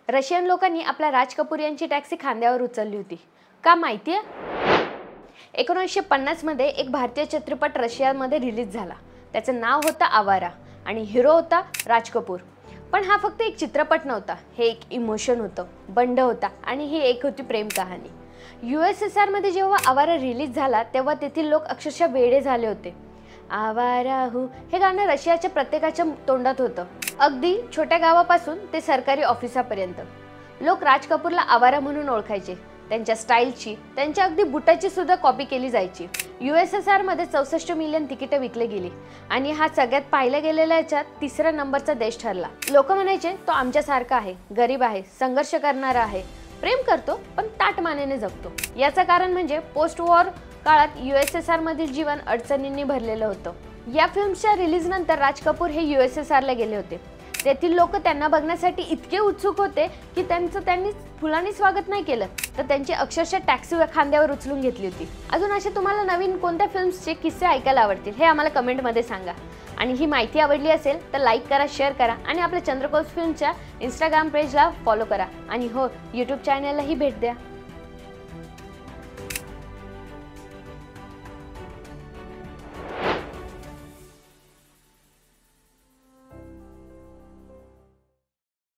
Russian लोकांनी आपल्या राज कपूर यांची टॅक्सी खांद्यावर उचलली होती का माहितीये? 1950 मध्ये एक भारतीय चित्रपट रशियामध्ये रिलीज झाला. त्याचं नाव होतं आवारा आणि हिरो होता राज कपूर. पण हा फक्त एक चित्रपट नव्हता, हे एक इमोशन होतं, बंड होता आणि ही एक होती प्रेम कहाणी. USSR मध्ये जेव्हा आवारा रिलीज झाला तेव्हा तेथील लोक अक्षरशः वेडे झाले होते. आवारा हूँ हे गाणं रशियाच्या प्रत्येकाच्या तोंडात होतं. अगदी छोट्या गावापासून ते सरकारी ऑफिसापर्यंत लोक राज कपूरला आवारा म्हणून ओळखायचे. त्यांच्या स्टाईलची, त्यांच्या अगदी बुटाची सुद्धा कॉपी केली जायची. USSR मध्ये 64 मिलियन तिकीटं विकली गेली आणि हा सगळ्यात पाहिल्या गेलेल्या याच्यात तिसऱ्या नंबरचा देश ठरला. लोक म्हणायचे तो आमच्यासारखा आहे, गरीब आहे, संघर्ष करणारा आहे, प्रेम करतो पण ताट मानेने जगतो. याचं कारण म्हणजे पोस्ट वॉर काळात USSR मधील जीवन अडचणींनी भरलेलं होतं. या फिल्मच्या रिलीज नंतर राज कपूर हे USSR ला गेले होते. तेथील लोक त्यांना बघण्यासाठी इतके उत्सुक होते की त्यांनी फुलांनी स्वागत नाही केलं तर त्यांची अक्षरशः टॅक्सी खांद्यावर उचलून घेतली होती. अजून असे तुम्हाला नवीन कोणत्या फिल्म्सचे किस्से ऐकायला आवडतील हे आम्हाला कमेंटमध्ये सांगा. आणि ही माहिती आवडली असेल तर लाईक करा, शेअर करा आणि आपल्या चंद्रकोस फिल्मच्या इंस्टाग्राम पेजला फॉलो करा. आणि हो, यूट्यूब चॅनललाही भेट द्या.